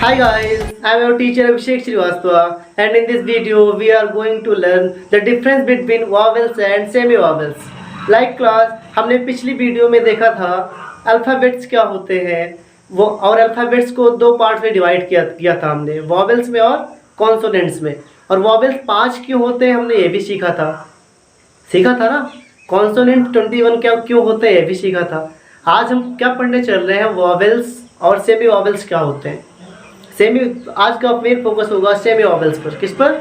Hi guys, I am your teacher Abhishek Srivastava and in this video we are going to learn the difference between vowels and semi-vowels. Like class, हमने पिछली video में देखा था alphabets क्या होते हैं वो और अल्फ़ाबेट्स को दो पार्ट में डिवाइड किया था हमने, वॉवेल्स में और कॉन्सोनेंट्स में। और वॉवेल्स 5 क्यों होते हैं हमने ये भी सीखा था ना। कॉन्सोनेंट 21 क्या क्यों होते हैं ये भी सीखा था। आज हम क्या पढ़ने चल रहे हैं, वॉवेल्स और सेमी वॉवेल्स क्या होते हैं। आज का मेन फोकस होगा सेमी वॉवेल्स पर। किस पर?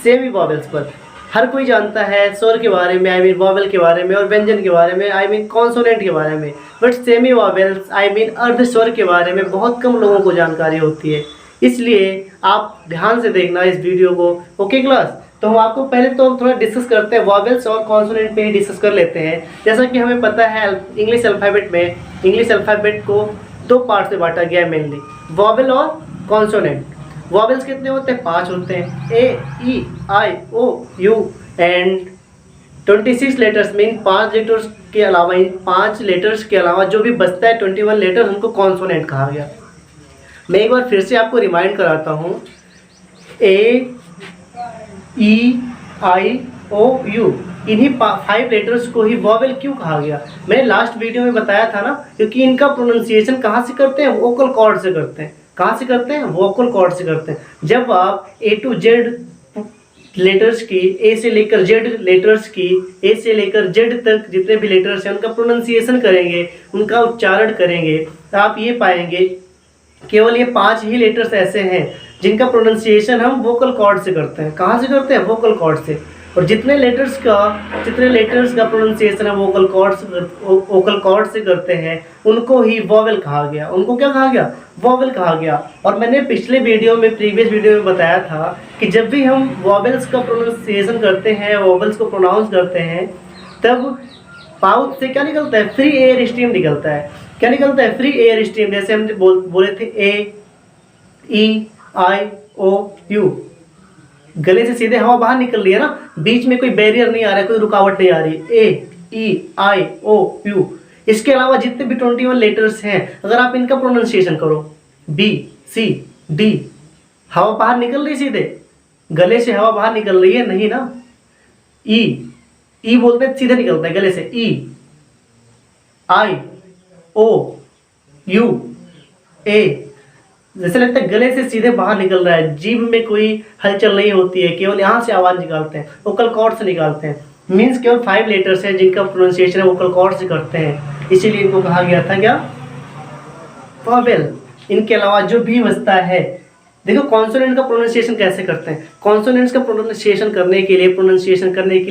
सेमी वॉवेल्स पर। हर कोई जानता है स्वर के बारे में, आई मीन वॉवेल के बारे में, और व्यंजन के बारे में, आई मीन कॉन्सोनेंट के बारे में, but semi vowels I mean अर्ध स्वर के बारे में बहुत कम लोगों को जानकारी होती है। इसलिए आप ध्यान से देखना इस वीडियो को। ओके क्लास, तो हम आपको पहले तो थोड़ा डिस्कस करते हैं, वॉवेल्स और कॉन्सोनेंट पे ही डिस्कस कर लेते हैं। जैसा कि हमें पता है इंग्लिश अल्फ़ाबेट को दो पार्ट में बांटा गया है मेनली, वॉवेल और कॉन्सोनेंट। वॉवेल्स कितने होते हैं? 5 होते हैं, ए E I O you and 26 letters में। इन 5 लेटर्स के अलावा, इन 5 लेटर्स के अलावा जो भी बचता है 21 लेटर, उनको कॉन्सोनेंट कहा गया। मैं एक बार फिर से आपको रिमाइंड कराता हूँ, ए ई आई ओ यू, इन्हीं 5 लेटर्स को ही वॉवेल क्यों कहा गया? मैंने लास्ट वीडियो में बताया था ना, क्योंकि इनका प्रोनाउंसिएशन कहाँ से करते हैं? वोकल कॉर्ड से करते हैं। कहाँ से करते हैं? वोकल कॉर्ड से करते हैं। जब आप ए टू जेड लेटर्स की, ए से लेकर जेड लेटर्स की, ए से लेकर जेड तक जितने भी लेटर्स हैं उनका प्रोनाउंसिएशन करेंगे, उनका उच्चारण करेंगे, तो आप ये पाएंगे केवल ये 5 ही लेटर्स ऐसे हैं जिनका प्रोनाउंसिएशन हम वोकल कॉर्ड से करते हैं। कहाँ से करते हैं? वोकल कॉर्ड से। और जितने लेटर्स का प्रोनाउंसिएशन है वोकल कॉर्ड से करते हैं, उनको ही वॉवेल कहा गया। उनको क्या कहा गया? वॉवेल कहा गया। और मैंने प्रीवियस वीडियो में बताया था कि जब भी हम वॉवेल्स का प्रोनाउंसिएशन करते हैं, वॉवेल्स को प्रोनाउंस करते हैं, तब माउथ से क्या निकलता है? फ्री एयर स्ट्रीम निकलता है। क्या निकलता है? Free air stream. जैसे हम बोले थे ए ई आई ओ यू, गले से सीधे हवा बाहर निकल रही है ना, बीच में कोई बैरियर नहीं आ रहा है, कोई रुकावट नहीं आ रही। ए ई आई ओ यू। इसके अलावा जितने भी 21 लेटर्स हैं, अगर आप इनका प्रोनाउंसिएशन करो, बी सी डी, हवा बाहर निकल रही सीधे, गले से हवा बाहर निकल रही है? नहीं ना। ई बोलते हैं सीधे निकलता है गले से, ई आई ओ यू ए, जैसे लगता है गले से सीधे बाहर निकल रहा है, जीभ में कोई हलचल नहीं होती है, केवल यहाँ से आवाज निकालते हैं, वोकल कॉर्ड से निकालते हैं। मीन्स केवल 5 लेटर्स हैं जिनका प्रोनाउंसिएशन वोकल कॉर्ड से करते हैं, इसीलिए इनको कहा गया था क्या? वॉवेल। इनके अलावा जो भी बचता है, देखो कॉन्सोनेंट का प्रोनाउंसिएशन कैसे करते हैं। कॉन्सोनेंट्स का प्रोनाउंसिएशन करने के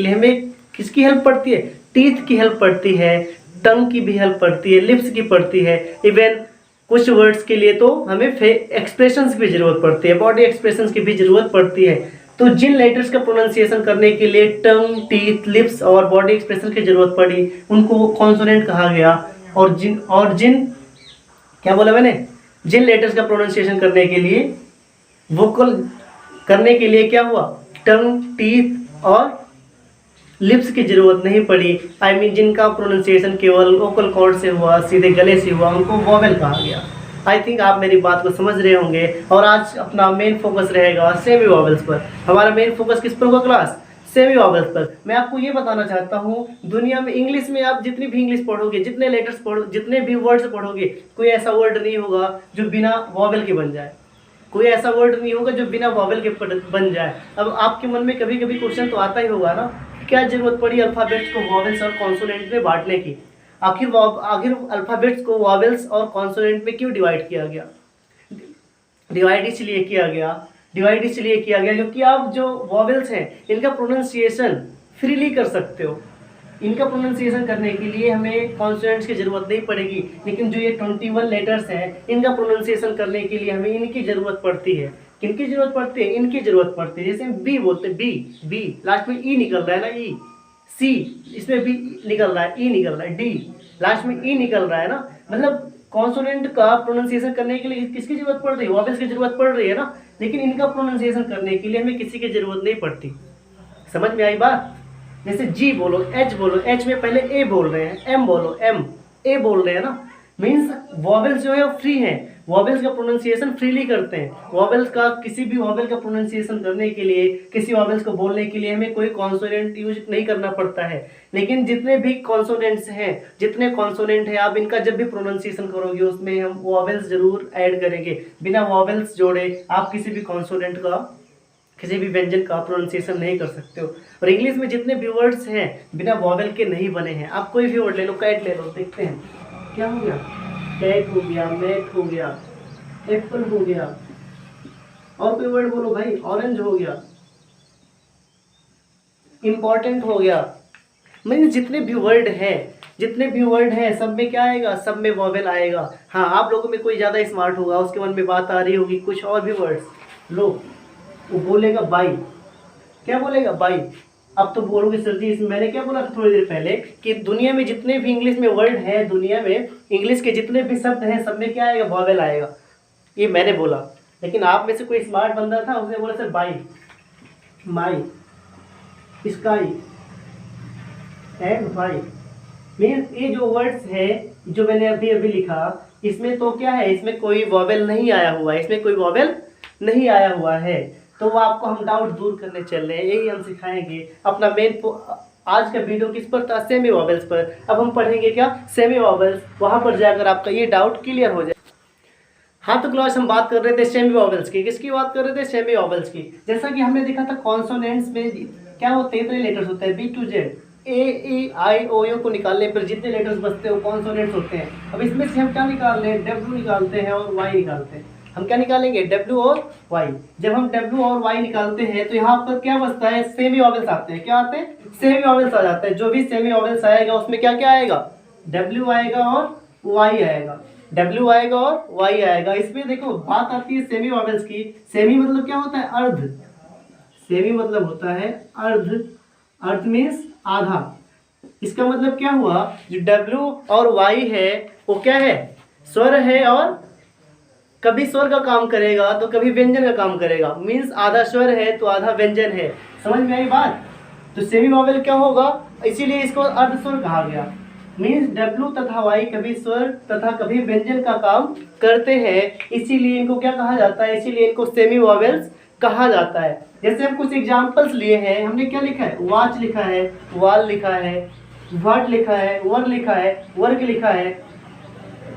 लिए हमें किसकी हेल्प पड़ती है? टीथ की हेल्प पड़ती है, टंग की भी हेल्प पड़ती है, लिप्स की पड़ती है, इवन कुछ वर्ड्स के लिए तो हमें एक्सप्रेशंस की भी जरूरत पड़ती है, बॉडी एक्सप्रेशंस की भी जरूरत पड़ती है। तो जिन लेटर्स का प्रोनाउंसिएशन करने के लिए टंग, टीथ, लिप्स और बॉडी एक्सप्रेशन की जरूरत पड़ी, उनको कॉन्सोनेंट कहा गया। और जिन क्या बोला मैंने? जिन लेटर्स का प्रोनाउंसिएशन करने के लिए, वोकल करने के लिए क्या हुआ? टंग, टीथ और लिप्स की जरूरत नहीं पड़ी, आई मीन जिनका प्रोनाउंसिएशन केवल वोकल कॉर्ड से हुआ, सीधे गले से हुआ, उनको वॉवेल कहा गया। आई थिंक आप मेरी बात को समझ रहे होंगे। और आज अपना मेन फोकस रहेगा सेमी वॉवेल्स पर। हमारा मेन फोकस किस पर होगा क्लास? सेमी वॉवेल्स पर। मैं आपको ये बताना चाहता हूँ, दुनिया में इंग्लिश में आप जितनी भी इंग्लिश पढ़ोगे, जितने लेटर्स पढ़ो, जितने भी वर्ड्स पढ़ोगे, कोई ऐसा वर्ड नहीं होगा जो बिना वॉवेल के बन जाए। कोई ऐसा वर्ड नहीं होगा जो बिना वॉवेल के बन जाए। अब आपके मन में कभी कभी क्वेश्चन तो आता ही होगा ना, क्या जरूरत पड़ी अल्फ़ाबेट्स को वॉवेल्स और कॉन्सोनेंट में बांटने की? आखिर अल्फ़ाबेट्स को वॉवेल्स और कॉन्सोनेंट में क्यों डिवाइड किया गया? डिवाइड इसलिए किया गया क्योंकि आप जो वॉवेल्स हैं इनका प्रोनाउंसिएशन फ्रीली कर सकते हो। इनका प्रोनाउंसिएशन करने के लिए हमें कॉन्सोनेंट्स की जरूरत नहीं पड़ेगी, लेकिन जो ये 21 लेटर्स हैं इनका प्रोनाउंसिएशन करने के लिए हमें इनकी जरूरत पड़ती है। किनकी जरूरत पड़ती है? इनकी जरूरत पड़ती है। जैसे हम बी बोलते हैं, बी लास्ट में ई निकल रहा है ना, ई। सी, इसमें बी निकल रहा है, ई निकल रहा है। डी, लास्ट में ई निकल रहा है ना। मतलब कॉन्सोनेंट का प्रोनाउंसिएशन करने के लिए किसकी जरूरत पड़ रही है? वॉवेल्स की जरूरत पड़ रही है ना। लेकिन इनका प्रोनाउंसिएशन करने के लिए हमें किसी की जरूरत नहीं पड़ती। समझ में आई बात? जैसे जी बोलो, एच में पहले ए बोल रहे हैं, एम बोलो, एम, ए बोल रहे हैं ना। मीन्स वॉवेल्स जो है वो फ्री हैं। वॉवेल्स का प्रोनाउंसिएशन फ्रीली करते हैं। वॉवेल्स का किसी भी वॉवेल का प्रोनाउंसिएशन करने के लिए, किसी वॉवेल्स को बोलने के लिए हमें कोई कॉन्सोनेंट यूज नहीं करना पड़ता है। लेकिन जितने भी कॉन्सोनेंट्स हैं, जितने कॉन्सोनेंट हैं, आप इनका जब भी प्रोनाउंसिएशन करोगे उसमें हम वॉवेल्स जरूर ऐड करेंगे। बिना वॉवेल्स जोड़े आप किसी भी कॉन्सोनेंट का, किसी भी व्यंजन का प्रोनाउंसिएशन नहीं कर सकते हो। और इंग्लिश में जितने भी वर्ड्स हैं बिना वॉवेल के नहीं बने हैं। आप कोई भी वर्ड ले लो, कैट ले लो, देखते हैं क्या हो गया, कैट हो गया, मैट हो गया, एप्पल हो गया, और कोई वर्ड बोलो भाई, ऑरेंज हो गया, इम्पॉर्टेंट हो गया। मतलब जितने भी वर्ड हैं सब में क्या आएगा, सब में वॉवेल आएगा। हाँ, आप लोगों में कोई ज़्यादा स्मार्ट होगा, उसके मन में बात आ रही होगी कुछ और भी वर्ड्स लो, वो बोलेगा बाई, क्या बोलेगा बाई। अब तो बोलोगे सर जी इसमें मैंने क्या बोला था थोड़ी देर पहले कि दुनिया में जितने भी इंग्लिश में वर्ड हैं, दुनिया में इंग्लिश के जितने भी शब्द हैं सब में क्या आएगा, वॉवेल आएगा। ये मैंने बोला, लेकिन आप में से कोई स्मार्ट बंदा था, उसने बोला sir by, my, sky and why. Means ये जो वर्ड्स है जो मैंने अभी अभी लिखा, इसमें तो क्या है, इसमें कोई वॉवेल नहीं आया हुआ है, इसमें कोई वॉवेल नहीं आया हुआ है। तो वो आपको हम डाउट दूर करने चल रहे हैं, यही हम सिखाएंगे। अपना मेन आज का वीडियो किस पर था, सेमी वॉवेल्स पर। अब हम पढ़ेंगे क्या, सेमी वॉवेल्स। वहाँ पर जाकर आपका ये डाउट क्लियर हो जाए। हाँ तो क्लास हम बात कर रहे थे सेमी वॉवेल्स की। किसकी बात कर रहे थे, सेमी वॉवेल्स की। जैसा कि हमने देखा था कॉन्सोनेंट्स में क्या होते हैं, इतने लेटर्स होते हैं, B to Z, A E I O U को निकालने पर जितने लेटर्स बचते हैं वो कॉन्सोनेंट्स होते हैं। अब इसमें से हम क्या निकाल रहे हैं, डब्ल्यू निकालते हैं और वाई निकालते हैं। हम क्या निकालेंगे, डब्ल्यू और वाई। जब हम डब्ल्यू और वाई निकालते हैं तो यहाँ पर क्या बचता है, सेमी वॉवेल्स आते हैं। क्या आते हैं, सेमी वॉवेल्स आ जाते हैं। जो भी सेमी वॉवेल्स आएगा उसमें क्या क्या आएगा, डब्ल्यू आएगा और वाई आएगा, डब्ल्यू आएगा और वाई आएगा। इसमें देखो बात आती है सेमी वॉवेल्स की। सेमी मतलब क्या होता है, अर्ध। सेमी मतलब होता है अर्ध। अर्ध मीन्स आधा। इसका मतलब क्या हुआ, जो डब्ल्यू और वाई है वो क्या है, स्वर है, और कभी स्वर का काम करेगा तो कभी व्यंजन का काम करेगा। मीन्स आधा स्वर है तो आधा व्यंजन है। समझ में आई बात। तो सेमी वॉवेल क्या होगा, इसीलिए इसको अर्ध स्वर कहा गया। मीन्स डब्ल्यू तथा वाई कभी स्वर तथा कभी व्यंजन का काम करते हैं, इसीलिए इनको क्या कहा जाता है, इसीलिए इनको सेमी वॉवेल्स कहा जाता है। जैसे हम कुछ एग्जाम्पल्स लिए हैं, हमने क्या लिखा है, वॉच लिखा है, वॉल लिखा है, वर्ड लिखा है, वर लिखा है, वर्क लिखा है,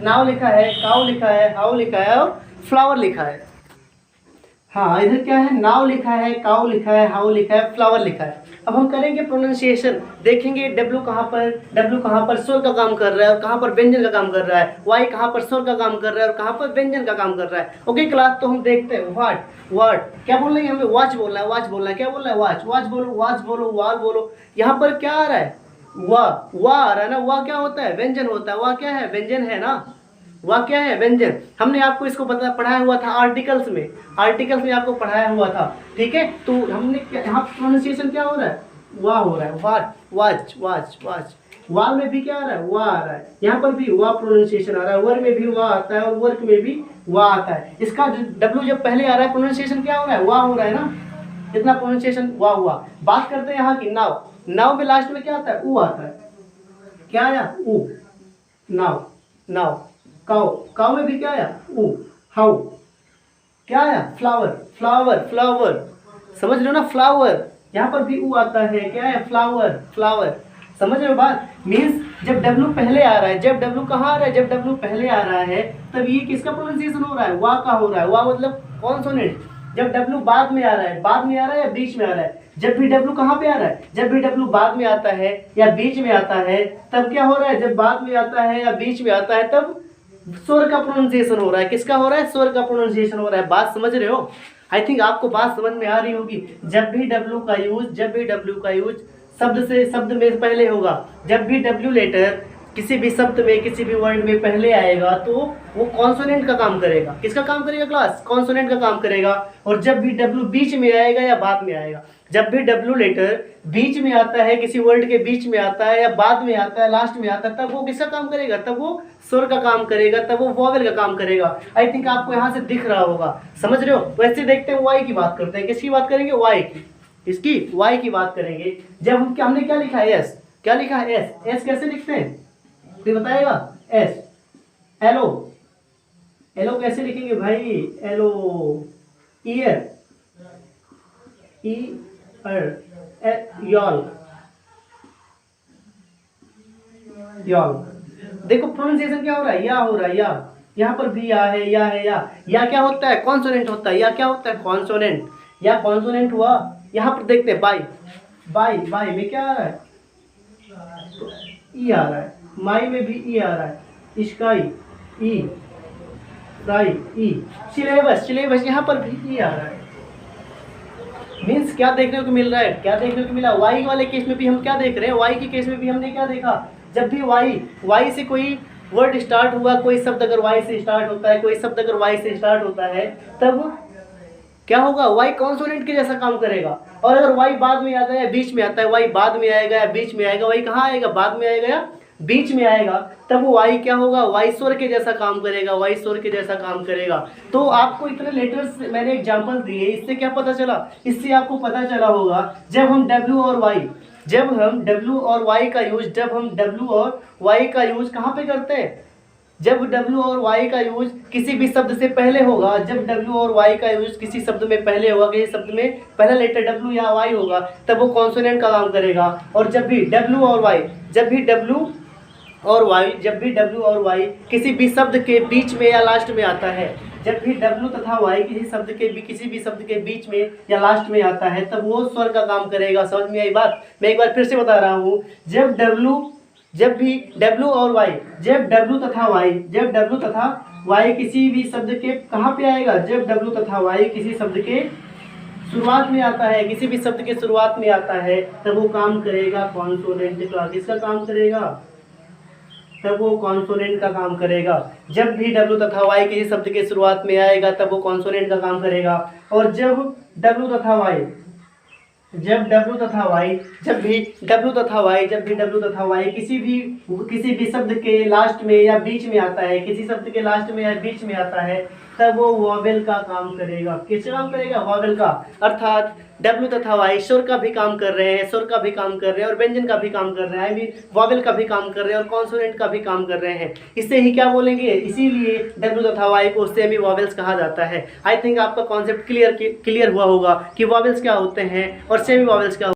नाव लिखा है, काउ लिखा है, हाउ लिखा है और फ्लावर लिखा है। हाँ, इधर क्या है, नाव लिखा है, काउ लिखा है, हाउ लिखा है, फ्लावर लिखा है। अब हम करेंगे प्रोनाउंसिएशन, देखेंगे डब्ल्यू कहाँ पर स्वर का काम कर रहा है और कहाँ पर व्यंजन का काम कर रहा है, वाई कहाँ पर स्वर का काम कर रहा है और कहाँ पर व्यंजन का काम कर रहा है। ओके क्लास, तो हम देखते हैं व्हाट, वर्ड क्या बोल रहे हैं, हमें वॉच बोलना है, वॉच बोलना है, क्या बोलना है, वॉच, वॉच बोलो, वॉच बोलो, वाल बोलो। यहाँ पर क्या आ रहा है, वाह आ रहा है ना। वाह क्या होता है, व्यंजन होता है। वाह क्या है, व्यंजन है ना। वाह क्या है, व्यंजन। हमने आपको इसको पढ़ाया हुआ था आर्टिकल्स में, आर्टिकल्स में आपको पढ़ाया हुआ था। ठीक है, तो हमने यहाँ प्रोनाउंसिएशन क्या हो रहा है, वाह हो रहा है, वाट, वाच, वाच, वाच। वाल में भी क्या आ रहा है, वाह आ रहा है। यहाँ पर भी वाह प्रोनाउंसिएशन आ रहा है, वर में भी वाह आता है और वर्क में भी वाह आता है। इसका डब्ल्यू जब पहले आ रहा है प्रोनाउंसिएशन क्या हो रहा है, वाह हो रहा है ना। इतना प्रोनाउंसिएशन वाह हुआ। बात करते हैं यहाँ की नाव। नाव में लास्ट में क्या आता है, ऊ आता है। क्या आया, ऊ, नाव, नाव। काउ, काउ में भी क्या आया, ऊ। हाउ, क्या आया, फ्लावर, फ्लावर, फ्लावर। समझ रहे हो ना, फ्लावर। यहाँ पर भी ऊ आता है, क्या है, फ्लावर, फ्लावर। समझ रहे हो बात। मीन्स जब डब्ल्यू पहले आ रहा है, जब डब्ल्यू कहाँ आ रहा है, जब डब्ल्यू पहले आ रहा है तब ये किसका प्रोनाउंसिएशन हो रहा है, वाह का हो रहा है। वाह मतलब कॉन्सोनेंट। जब डब्ल्यू बाद में आ रहा है, बाद में आ रहा है या बीच में आ रहा है, जब भी डब्ल्यू कहाँ पे आ रहा है, जब भी डब्ल्यू बाद में आता है या बीच में आता है तब क्या हो रहा है, जब बाद में आता है या बीच में आता है तब स्वर का प्रोनाउंसिएशन हो रहा है। किसका हो रहा है, स्वर का प्रोनाउंसिएशन हो रहा है। बात समझ रहे हो। आई थिंक आपको बात समझ में आ रही होगी। जब भी डब्ल्यू का यूज शब्द में पहले होगा, जब भी डब्ल्यू लेटर किसी भी शब्द में, किसी भी वर्ड में पहले आएगा तो वो कॉन्सोनेंट का काम करेगा। किसका काम करेगा क्लास, कॉन्सोनेंट का काम करेगा। और जब भी डब्ल्यू बीच में आएगा या बाद में आएगा, जब भी डब्ल्यू लेटर बीच में आता है, किसी वर्ड के बीच में आता है या बाद में आता है, लास्ट में आता है, तब वो किसका काम करेगा, तब वो स्वर का काम करेगा, तब वो वॉवेल का काम करेगा। आई थिंक आपको यहाँ से दिख रहा होगा। समझ रहे हो। वैसे देखते हैं वाई की बात करते हैं। किसकी बात करेंगे, वाई की। इसकी वाई की बात करेंगे। जब हमने क्या लिखा है, एस। क्या लिखा है, एस। एस कैसे लिखते हैं, ये बताएगा। एस, हेलो, एलो कैसे लिखेंगे भाई? एलो, ईयर, ई यॉल, यॉल। देखो प्रोनाउंसिएशन क्या हो रहा है? या हो रहा है, या। यहाँ पर भी या है, या है, या क्या होता है? कॉन्सोनेंट होता है। या क्या होता है? कॉन्सोनेंट। या कॉन्सोनेंट हुआ। यहाँ पर देखते हैं बाई, बाई, बाई में क्या आ रहा है? ई आ रहा है। माई में भी ई आ रहा है। स्काई, ई, राई, ई। सिलेबस, सिलेबस यहाँ पर भी ई आ रहा है। मीन्स क्या देखने को मिल रहा है? क्या देखने को मिला? वाई वाले केस में भी हम क्या देख रहे हैं? वाई के केस में भी हमने क्या देखा? जब भी वाई से कोई वर्ड स्टार्ट हुआ, कोई शब्द अगर वाई से स्टार्ट होता है, कोई शब्द अगर वाई से स्टार्ट होता है, तब क्या होगा? वाई कॉन्सोनेंट के जैसा काम करेगा। और अगर वाई बाद में आता है या बीच में आता है, वाई बाद में आएगा या बीच में आएगा, वाई कहाँ आएगा? बाद में आएगा या बीच में आएगा, तब वो वाई क्या होगा? वाई स्वर के जैसा काम करेगा, वाई स्वर के जैसा काम करेगा। तो आपको इतने लेटर्स मैंने एग्जांपल दिए, इससे क्या पता चला? इससे आपको पता चला होगा जब हम डब्ल्यू और वाई, जब हम डब्ल्यू और वाई का यूज, जब हम डब्ल्यू और वाई का यूज कहाँ पे करते हैं? जब W और Y का यूज किसी भी शब्द से पहले होगा, जब W और Y का यूज किसी शब्द में पहले होगा, किसी शब्द में पहला लेटर W या Y होगा, तब वो कॉन्सोनेंट का काम करेगा। और जब भी W और Y, जब भी W और Y, जब भी W और Y किसी भी शब्द के बीच में या लास्ट में आता है, जब भी W तथा Y किसी भी शब्द के बीच में या लास्ट में आता है, तब वो स्वर का काम करेगा। समझ में आई बात? मैं एक बार फिर से बता रहा हूँ। जब भी W और Y, जब W तथा Y किसी भी शब्द के कहाँ पे आएगा? जब W तथा Y किसी शब्द के शुरुआत में आता है, किसी भी शब्द के शुरुआत में आता है, तब वो काम करेगा कॉन्सोनेंट का। किसका काम करेगा? तब वो कॉन्सोनेंट का काम करेगा। जब भी W तथा Y किसी शब्द के शुरुआत में आएगा, तब वो कॉन्सोनेंट का काम करेगा। और जब W तथा Y, जब W तथा Y, जब भी W तथा Y किसी भी शब्द के लास्ट में या बीच में आता है, किसी शब्द के लास्ट में या बीच में आता है, तब वो वॉवेल का काम करेगा। किसका काम करेगा? वॉवेल का। अर्थात W तथा Y स्वर का भी काम कर रहे हैं, स्वर का भी काम कर रहे हैं, और व्यंजन का भी काम कर रहे हैं, आई मीन वॉवेल का भी काम कर रहे हैं, और कॉन्सोनेंट का भी काम कर रहे हैं। इससे ही क्या बोलेंगे? इसीलिए W तथा Y को सेमी वॉवेल्स कहा जाता है। आई थिंक आपका कॉन्सेप्ट क्लियर हुआ होगा कि वॉवेल्स क्या होते हैं और सेमी वॉवेल्स क्या